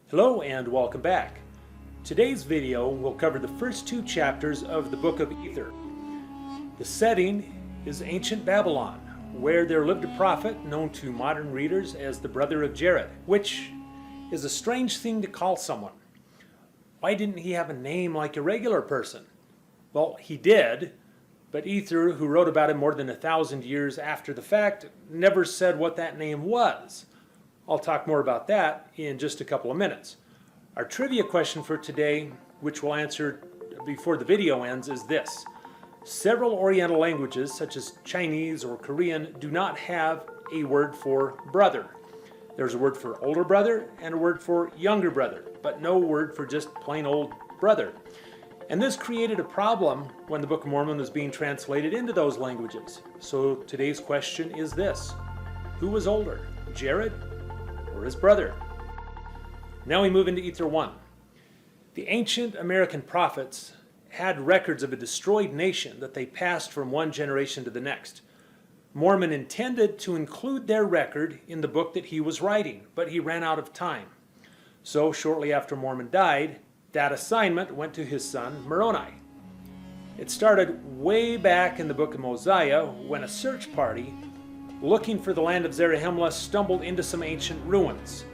Hello and welcome back. Today's video will cover the first two chapters of the book of Ether. The setting is ancient Babylon, where there lived a prophet known to modern readers as the brother of Jared, which is a strange thing to call someone. Why didn't he have a name like a regular person? Well, he did, but Ether, who wrote about him more than 1,000 years after the fact, never said what that name was. I'll talk more about that in just a couple of minutes. Our trivia question for today, which we'll answer before the video ends, is this. Several Oriental languages, such as Chinese or Korean, do not have a word for brother. There's a word for older brother and a word for younger brother, but no word for just plain old brother. And this created a problem when the Book of Mormon was being translated into those languages. So today's question is this. Who was older, Jared or his brother? Now we move into Ether 1. The ancient American prophets had records of a destroyed nation that they passed from one generation to the next. Mormon intended to include their record in the book that he was writing, but he ran out of time. So shortly after Mormon died, that assignment went to his son Moroni. It started way back in the book of Mosiah when a search party looking for the land of Zarahemla stumbled into some ancient ruins.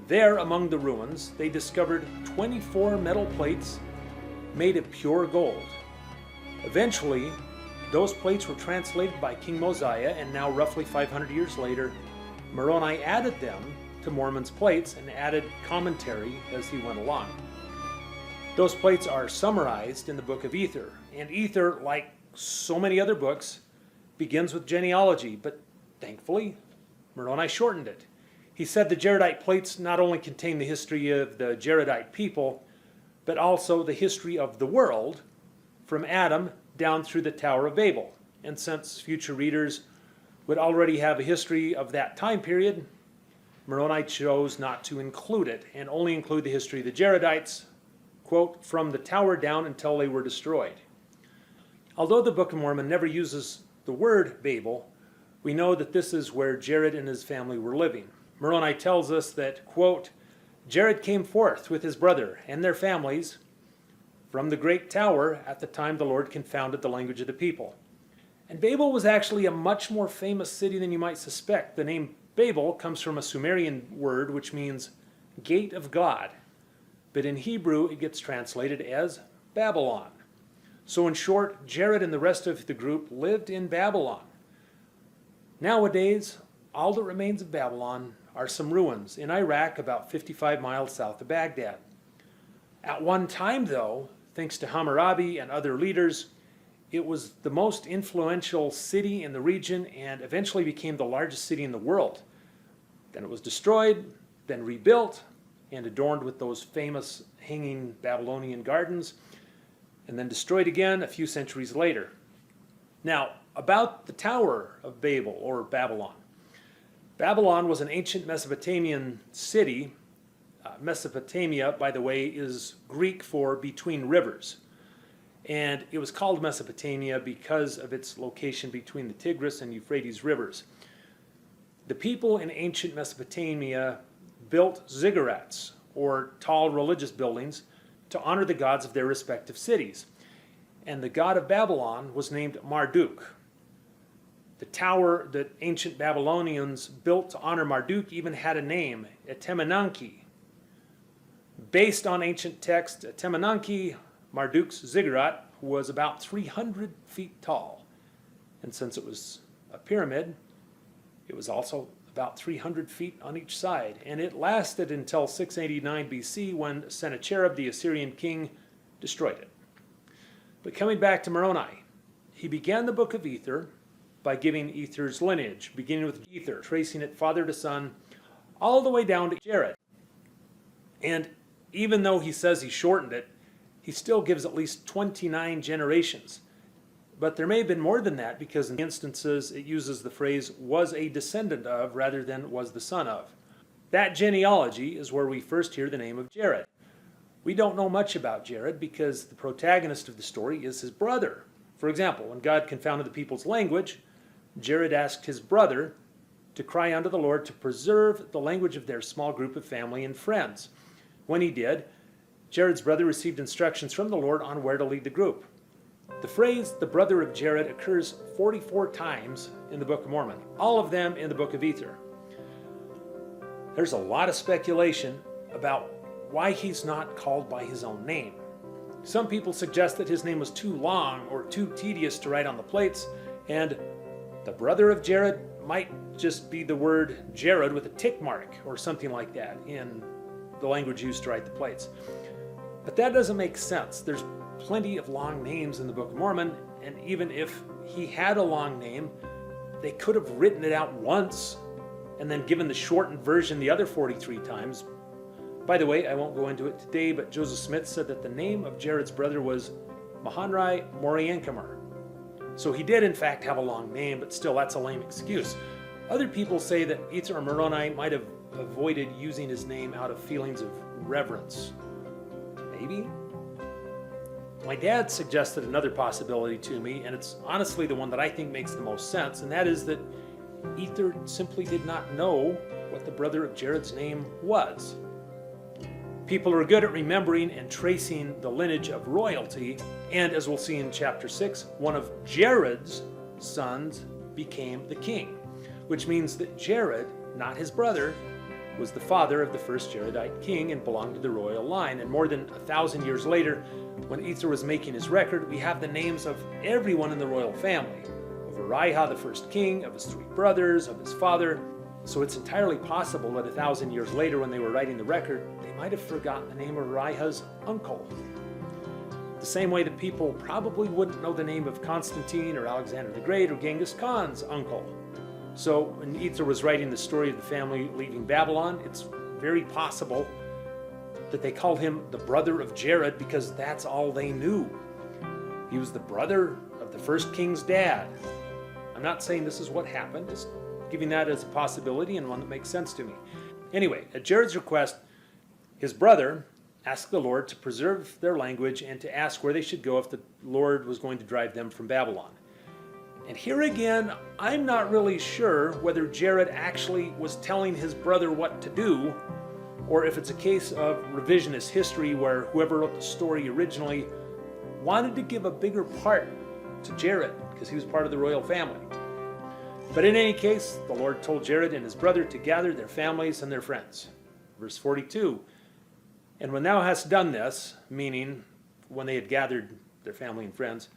There, among the ruins, they discovered 24 metal plates made of pure gold. Eventually, those plates were translated by King Mosiah, and now roughly 500 years later, Moroni added them to Mormon's plates and added commentary as he went along. Those plates are summarized in the book of Ether, and Ether, like so many other books, begins with genealogy, but thankfully, Moroni shortened it. He said the Jaredite plates not only contain the history of the Jaredite people, but also the history of the world from Adam down through the Tower of Babel. And since future readers would already have a history of that time period, Moroni chose not to include it and only include the history of the Jaredites, quote, from the tower down until they were destroyed. Although the Book of Mormon never uses the word Babel, we know that this is where Jared and his family were living. Moroni tells us that, quote, Jared came forth with his brother and their families from the great tower at the time the Lord confounded the language of the people. And Babel was actually a much more famous city than you might suspect. The name Babel comes from a Sumerian word which means gate of God. But in Hebrew it gets translated as Babylon. So in short, Jared and the rest of the group lived in Babylon. Nowadays, all that remains of Babylon are some ruins in Iraq about 55 miles south of Baghdad. At one time, though, thanks to Hammurabi and other leaders, it was the most influential city in the region and eventually became the largest city in the world. Then it was destroyed, then rebuilt, and adorned with those famous hanging Babylonian gardens, and then destroyed again a few centuries later. Now, about the Tower of Babel, or Babylon. Babylon was an ancient Mesopotamian city. Mesopotamia, by the way, is Greek for between rivers. And it was called Mesopotamia because of its location between the Tigris and Euphrates rivers. The people in ancient Mesopotamia built ziggurats, or tall religious buildings, to honor the gods of their respective cities. And the god of Babylon was named Marduk. The tower that ancient Babylonians built to honor Marduk even had a name, Etemenanki. Based on ancient text, Etemenanki, Marduk's ziggurat, was about 300 feet tall. And since it was a pyramid, it was also about 300 feet on each side. And it lasted until 689 BC when Sennacherib, the Assyrian king, destroyed it. But coming back to Moroni, he began the book of Ether by giving Ether's lineage, beginning with Ether, tracing it father to son, all the way down to Jared. And even though he says he shortened it, he still gives at least 29 generations. But there may have been more than that because in instances it uses the phrase was a descendant of rather than was the son of. That genealogy is where we first hear the name of Jared. We don't know much about Jared because the protagonist of the story is his brother. For example, when God confounded the people's language, Jared asked his brother to cry unto the Lord to preserve the language of their small group of family and friends. When he did, Jared's brother received instructions from the Lord on where to lead the group. The phrase, the brother of Jared, occurs 44 times in the Book of Mormon, all of them in the Book of Ether. There's a lot of speculation about why he's not called by his own name. Some people suggest that his name was too long or too tedious to write on the plates, and the brother of Jared might just be the word Jared with a tick mark or something like that in the language used to write the plates. But that doesn't make sense. There's plenty of long names in the Book of Mormon, and even if he had a long name, they could have written it out once and then given the shortened version the other 43 times. By the way, I won't go into it today, but Joseph Smith said that the name of Jared's brother was Mahonri Moriankamar. So he did in fact have a long name, but still that's a lame excuse. Other people say that Ether or Moroni might have avoided using his name out of feelings of reverence. Maybe? My dad suggested another possibility to me, and it's honestly the one that I think makes the most sense, and that is that Ether simply did not know what the brother of Jared's name was. People are good at remembering and tracing the lineage of royalty, and as we'll see in chapter 6, one of Jared's sons became the king, which means that Jared, not his brother, was the father of the first Jaredite king and belonged to the royal line. And more than 1,000 years later, when Ether was making his record, we have the names of everyone in the royal family, of Ariha, the first king, of his 3 brothers, of his father. So it's entirely possible that 1,000 years later, when they were writing the record, they might have forgotten the name of Ariha's uncle. The same way that people probably wouldn't know the name of Constantine or Alexander the Great or Genghis Khan's uncle. So when Ether was writing the story of the family leaving Babylon, it's very possible that they called him the brother of Jared because that's all they knew. He was the brother of the first king's dad. I'm not saying this is what happened, just giving that as a possibility and one that makes sense to me. Anyway, at Jared's request, his brother asked the Lord to preserve their language and to ask where they should go if the Lord was going to drive them from Babylon. And here again, I'm not really sure whether Jared actually was telling his brother what to do, or if it's a case of revisionist history where whoever wrote the story originally wanted to give a bigger part to Jared because he was part of the royal family. But in any case, the Lord told Jared and his brother to gather their families and their friends. Verse 42, and when thou hast done this, meaning when they had gathered their family and friends,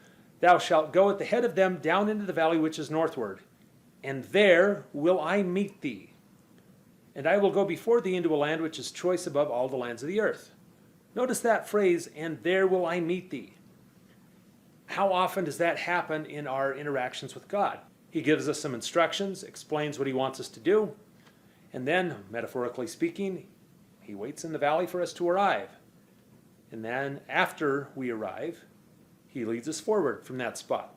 thou shalt go at the head of them down into the valley which is northward, and there will I meet thee. And I will go before thee into a land which is choice above all the lands of the earth. Notice that phrase, and there will I meet thee. How often does that happen in our interactions with God? He gives us some instructions, explains what he wants us to do, and then, metaphorically speaking, he waits in the valley for us to arrive. And then after we arrive, he leads us forward from that spot.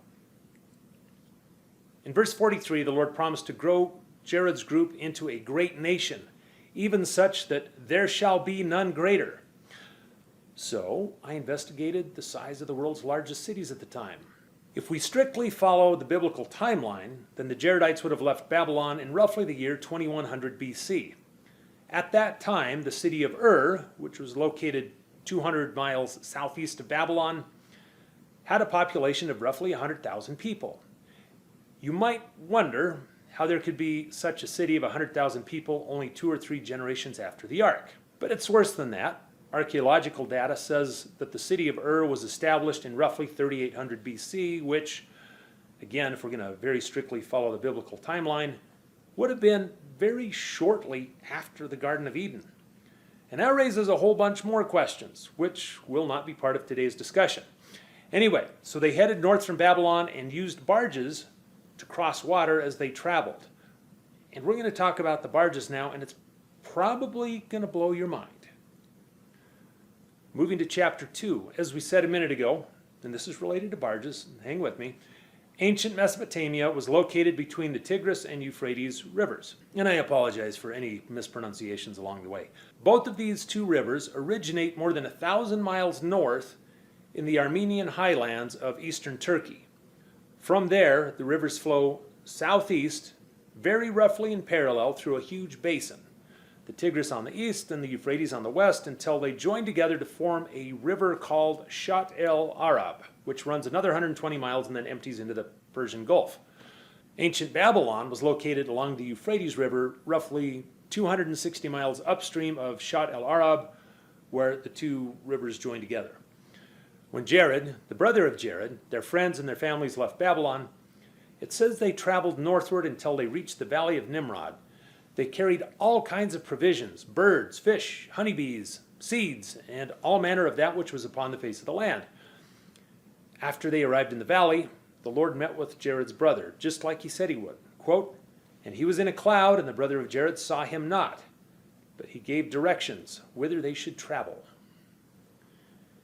In verse 43, the Lord promised to grow Jared's group into a great nation, even such that there shall be none greater. So I investigated the size of the world's largest cities at the time. If we strictly follow the biblical timeline, then the Jaredites would have left Babylon in roughly the year 2100 BC. At that time, the city of Ur, which was located 200 miles southeast of Babylon, had a population of roughly 100,000 people. You might wonder how there could be such a city of 100,000 people only 2 or 3 generations after the ark. But it's worse than that. Archaeological data says that the city of Ur was established in roughly 3800 BC, which, again, if we're going to very strictly follow the biblical timeline, would have been very shortly after the Garden of Eden. And that raises a whole bunch more questions, which will not be part of today's discussion. Anyway, so they headed north from Babylon and used barges to cross water as they traveled. And we're going to talk about the barges now, and it's probably going to blow your mind. Moving to chapter 2, as we said a minute ago, and this is related to barges, hang with me, ancient Mesopotamia was located between the Tigris and Euphrates rivers. And I apologize for any mispronunciations along the way. Both of these 2 rivers originate more than 1,000 miles north in the Armenian highlands of eastern Turkey. From there, the rivers flow southeast, very roughly in parallel through a huge basin. the Tigris on the east and the Euphrates on the west, until they joined together to form a river called Shat el Arab, which runs another 120 miles and then empties into the Persian Gulf. Ancient Babylon was located along the Euphrates River, roughly 260 miles upstream of Shat el Arab, where the two rivers join together. When Jared, the brother of Jared, their friends and their families left Babylon, it says they traveled northward until they reached the valley of Nimrod. They carried all kinds of provisions, birds, fish, honeybees, seeds, and all manner of that which was upon the face of the land. After they arrived in the valley, the Lord met with Jared's brother, just like he said he would. Quote, "And he was in a cloud, and the brother of Jared saw him not, but he gave directions whither they should travel.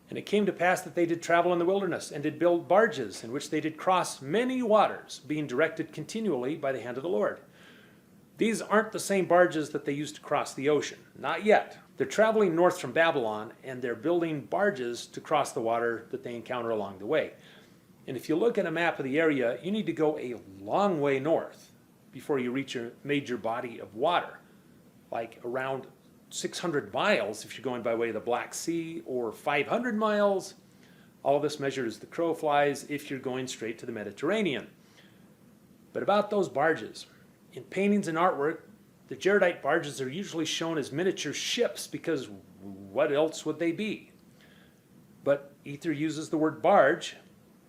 And it came to pass that they did travel in the wilderness, and did build barges, in which they did cross many waters, being directed continually by the hand of the Lord." These aren't the same barges that they used to cross the ocean. Not yet. They're traveling north from Babylon, and they're building barges to cross the water that they encounter along the way. And if you look at a map of the area, you need to go a long way north before you reach a major body of water, like around 600 miles if you're going by way of the Black Sea, or 500 miles. All of this measured as the crow flies if you're going straight to the Mediterranean. But about those barges, in paintings and artwork, the Jaredite barges are usually shown as miniature ships, because what else would they be? But Ether uses the word barge,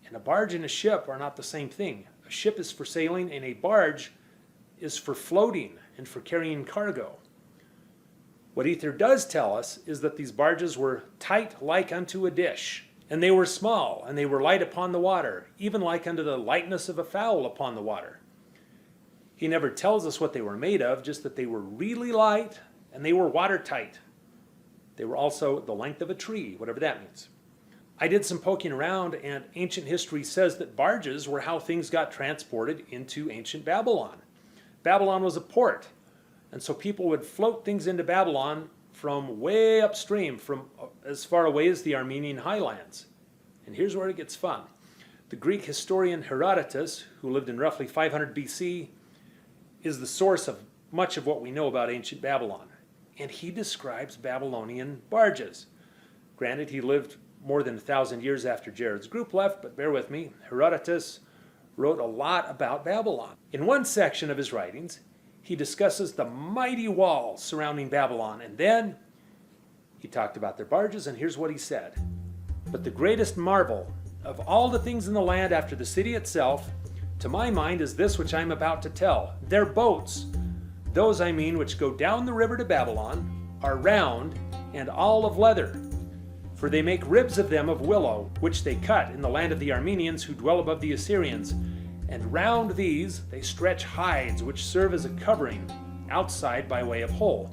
and a barge and a ship are not the same thing. A ship is for sailing, and a barge is for floating and for carrying cargo. What Ether does tell us is that these barges were tight like unto a dish, and they were small, and they were light upon the water, even like unto the lightness of a fowl upon the water. He never tells us what they were made of, just that they were really light and they were watertight. They were also the length of a tree, whatever that means. I did some poking around, and ancient history says that barges were how things got transported into ancient Babylon. Babylon was a port, and so people would float things into Babylon from way upstream, from as far away as the Armenian highlands. And here's where it gets fun. The Greek historian Herodotus, who lived in roughly 500 BC, is the source of much of what we know about ancient Babylon. And he describes Babylonian barges. Granted, he lived more than 1,000 years after Jared's group left, but bear with me, Herodotus wrote a lot about Babylon. In one section of his writings, he discusses the mighty walls surrounding Babylon, and then he talked about their barges, and here's what he said. "But the greatest marvel of all the things in the land after the city itself, to my mind, is this which I am about to tell. Their boats, those I mean which go down the river to Babylon, are round and all of leather. For they make ribs of them of willow, which they cut in the land of the Armenians who dwell above the Assyrians. And round these they stretch hides, which serve as a covering outside by way of hole,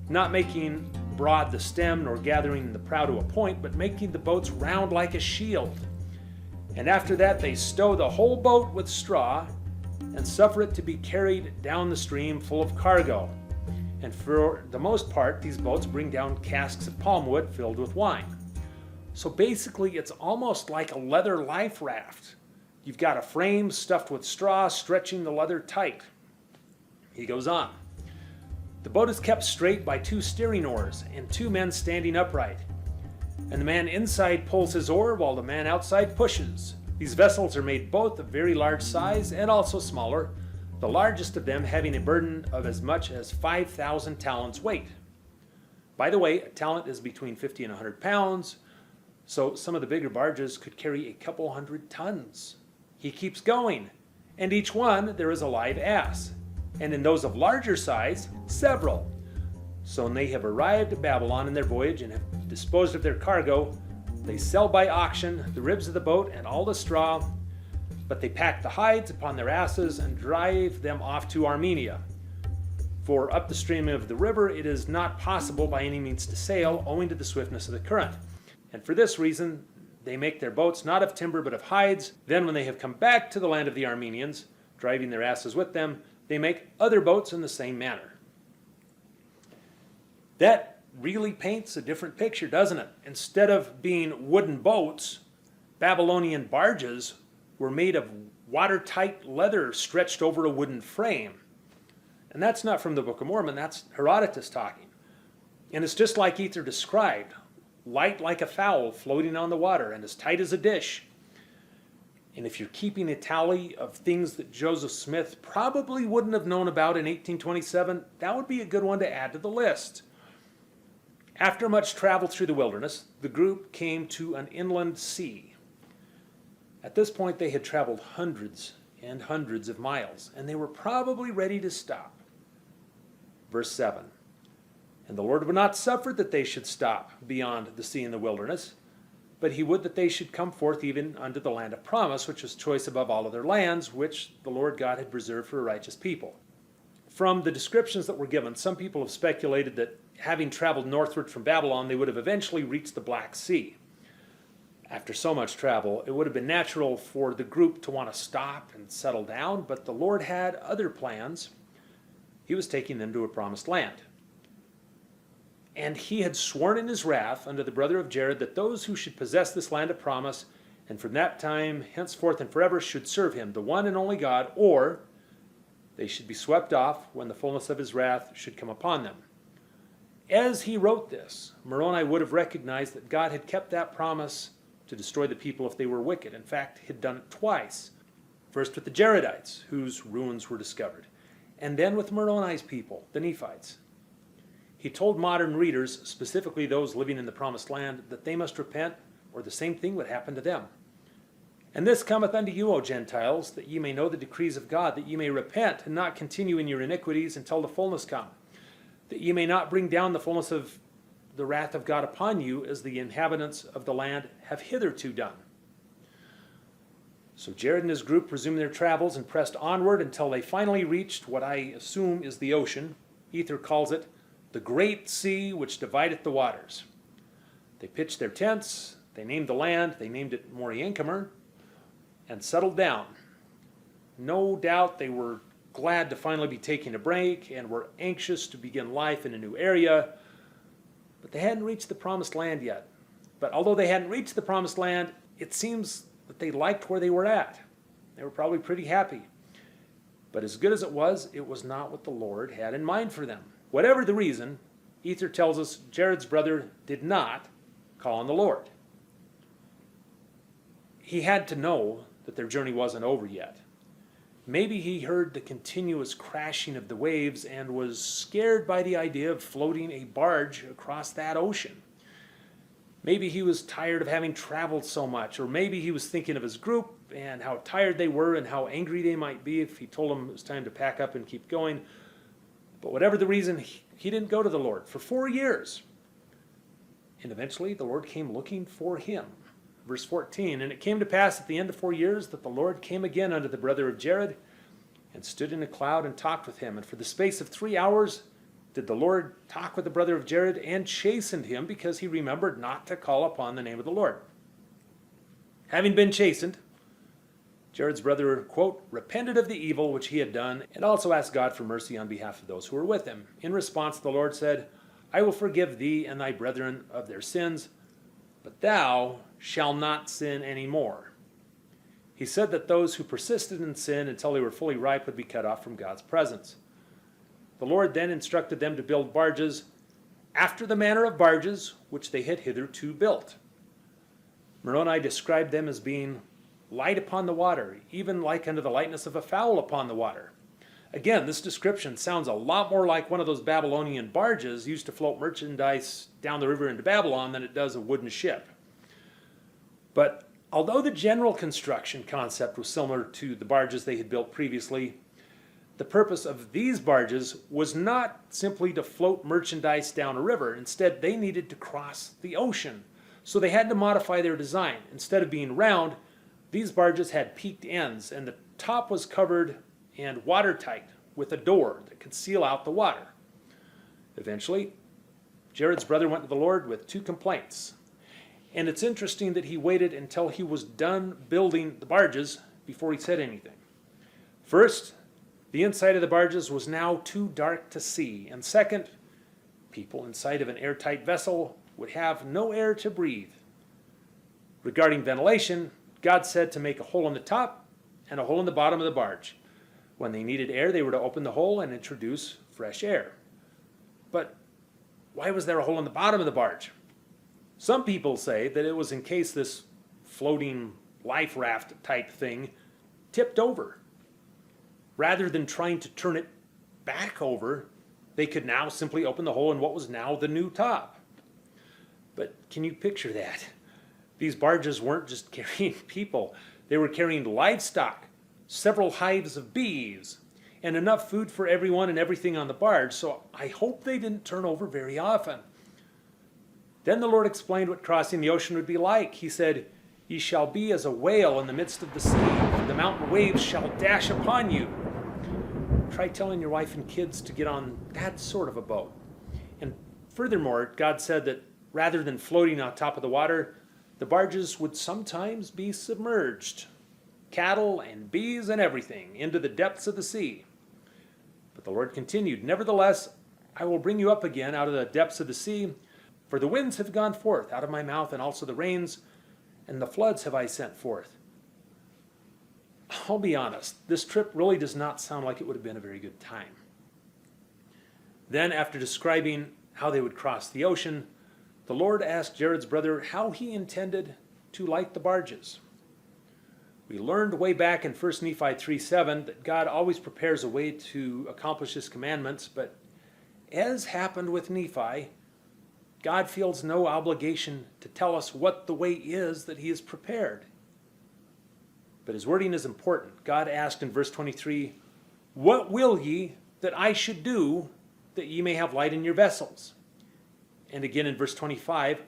not making broad the stem, nor gathering the prow to a point, but making the boats round like a shield. And after that they stow the whole boat with straw, and suffer it to be carried down the stream full of cargo. And for the most part, these boats bring down casks of palm wood filled with wine." So basically, it's almost like a leather life raft. You've got a frame stuffed with straw, stretching the leather tight. He goes on. "The boat is kept straight by 2 steering oars, and 2 men standing upright. And the man inside pulls his oar, while the man outside pushes. These vessels are made both of very large size and also smaller, the largest of them having a burden of as much as 5,000 talents weight." By the way, a talent is between 50 and 100 pounds, so some of the bigger barges could carry a couple hundred tons. He keeps going, and each one there is a live ass, and in those of larger size, several. So when they have arrived at Babylon in their voyage and have disposed of their cargo, they sell by auction the ribs of the boat and all the straw, but they pack the hides upon their asses and drive them off to Armenia. For up the stream of the river it is not possible by any means to sail, owing to the swiftness of the current. And for this reason they make their boats not of timber but of hides. Then when they have come back to the land of the Armenians, driving their asses with them, they make other boats in the same manner. That really paints a different picture, doesn't it? Instead of being wooden boats, Babylonian barges were made of watertight leather stretched over a wooden frame. And that's not from the Book of Mormon, that's Herodotus talking. And it's just like Ether described, light like a fowl floating on the water and as tight as a dish. And if you're keeping a tally of things that Joseph Smith probably wouldn't have known about in 1827, that would be a good one to add to the list. After much travel through the wilderness, the group came to an inland sea. At this point, they had traveled hundreds and hundreds of miles, and they were probably ready to stop. Verse 7, "And the Lord would not suffer that they should stop beyond the sea in the wilderness, but he would that they should come forth even unto the land of promise, which was choice above all other lands, which the Lord God had reserved for a righteous people." From the descriptions that were given, some people have speculated that having traveled northward from Babylon, they would have eventually reached the Black Sea. After so much travel, it would have been natural for the group to want to stop and settle down, but the Lord had other plans. He was taking them to a promised land. And he had sworn in his wrath unto the brother of Jared that those who should possess this land of promise, and from that time henceforth and forever should serve him, the one and only God, or they should be swept off when the fullness of his wrath should come upon them. As he wrote this, Moroni would have recognized that God had kept that promise to destroy the people if they were wicked. In fact, he had done it twice. First with the Jaredites, whose ruins were discovered, and then with Moroni's people, the Nephites. He told modern readers, specifically those living in the promised land, that they must repent, or the same thing would happen to them. "And this cometh unto you, O Gentiles, that ye may know the decrees of God, that ye may repent, and not continue in your iniquities until the fullness come, that ye may not bring down the fullness of the wrath of God upon you, as the inhabitants of the land have hitherto done." So Jared and his group resumed their travels and pressed onward until they finally reached what I assume is the ocean. Ether calls it the Great Sea which divideth the waters. They pitched their tents, they named the land, they named it Moriancumer, and settled down. No doubt they were glad to finally be taking a break and were anxious to begin life in a new area, but they hadn't reached the promised land yet. But although they hadn't reached the promised land, it seems that they liked where they were at. They were probably pretty happy. But as good as it was not what the Lord had in mind for them. Whatever the reason, Ether tells us Jared's brother did not call on the Lord. He had to know that their journey wasn't over yet. Maybe he heard the continuous crashing of the waves and was scared by the idea of floating a barge across that ocean. Maybe he was tired of having traveled so much, or maybe he was thinking of his group and how tired they were and how angry they might be if he told them it was time to pack up and keep going. But whatever the reason, he didn't go to the Lord for 4 years. And eventually the Lord came looking for him. Verse 14, "And it came to pass at the end of 4 years that the Lord came again unto the brother of Jared, and stood in a cloud and talked with him. And for the space of 3 hours did the Lord talk with the brother of Jared, and chastened him, because he remembered not to call upon the name of the Lord." Having been chastened, Jared's brother, quote, repented of the evil which he had done, and also asked God for mercy on behalf of those who were with him. In response, the Lord said, "I will forgive thee and thy brethren of their sins, but thou shalt not sin any more." He said that those who persisted in sin until they were fully ripe would be cut off from God's presence. The Lord then instructed them to build barges after the manner of barges which they had hitherto built. Moroni described them as being light upon the water, even like unto the lightness of a fowl upon the water. Again, this description sounds a lot more like one of those Babylonian barges used to float merchandise down the river into Babylon than it does a wooden ship. But although the general construction concept was similar to the barges they had built previously, the purpose of these barges was not simply to float merchandise down a river. Instead, they needed to cross the ocean. So they had to modify their design. Instead of being round, these barges had peaked ends, and the top was covered and watertight with a door that could seal out the water. Eventually, Jared's brother went to the Lord with 2 complaints. And it's interesting that he waited until he was done building the barges before he said anything. First, the inside of the barges was now too dark to see. And second, people inside of an airtight vessel would have no air to breathe. Regarding ventilation, God said to make a hole in the top and a hole in the bottom of the barge. When they needed air, they were to open the hole and introduce fresh air. But why was there a hole in the bottom of the barge? Some people say that it was in case this floating life raft type thing tipped over. Rather than trying to turn it back over, they could now simply open the hole in what was now the new top. But can you picture that? These barges weren't just carrying people. They were carrying livestock, several hives of bees, and enough food for everyone and everything on the barge, so I hope they didn't turn over very often. Then the Lord explained what crossing the ocean would be like. He said, "Ye shall be as a whale in the midst of the sea, and the mountain waves shall dash upon you." Try telling your wife and kids to get on that sort of a boat. And furthermore, God said that rather than floating on top of the water, the barges would sometimes be submerged. Cattle and bees and everything into the depths of the sea. But the Lord continued, "Nevertheless, I will bring you up again out of the depths of the sea, for the winds have gone forth out of my mouth, and also the rains, and the floods have I sent forth." I'll be honest, this trip really does not sound like it would have been a very good time. Then, after describing how they would cross the ocean, the Lord asked Jared's brother how he intended to light the barges. We learned way back in 1 Nephi 3:7 that God always prepares a way to accomplish His commandments, but as happened with Nephi, God feels no obligation to tell us what the way is that He has prepared. But His wording is important. God asked in verse 23, "What will ye that I should do that ye may have light in your vessels?" And again in verse 25,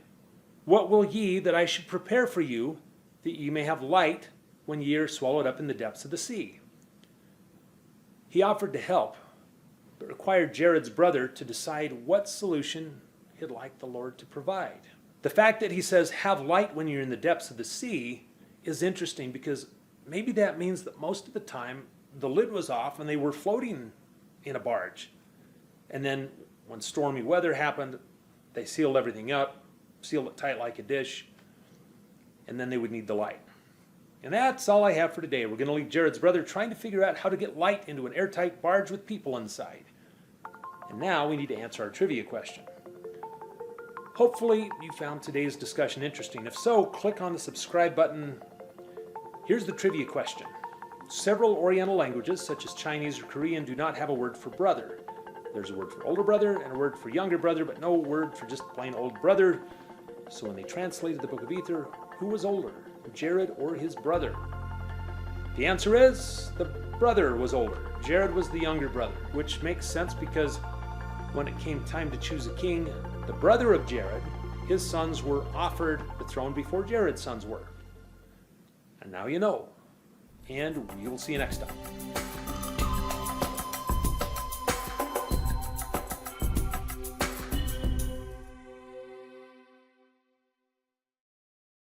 "What will ye that I should prepare for you that ye may have light when ye are swallowed up in the depths of the sea?" He offered to help, but required Jared's brother to decide what solution he'd like the Lord to provide. The fact that he says, "have light when you're in the depths of the sea," is interesting because maybe that means that most of the time the lid was off and they were floating in a barge. And then when stormy weather happened, they sealed everything up, sealed it tight like a dish, and then they would need the light. And that's all I have for today. We're going to leave Jared's brother trying to figure out how to get light into an airtight barge with people inside. And now we need to answer our trivia question. Hopefully you found today's discussion interesting. If so, click on the subscribe button. Here's the trivia question. Several Oriental languages, such as Chinese or Korean, do not have a word for brother. There's a word for older brother and a word for younger brother, but no word for just plain old brother. So when they translated the book of Ether, who was older, Jared or his brother? The answer is the brother was older. Jared was the younger brother, which makes sense because when it came time to choose a king, the brother of Jared, his sons were offered the throne before Jared's sons were. And now you know. And we will see you next time.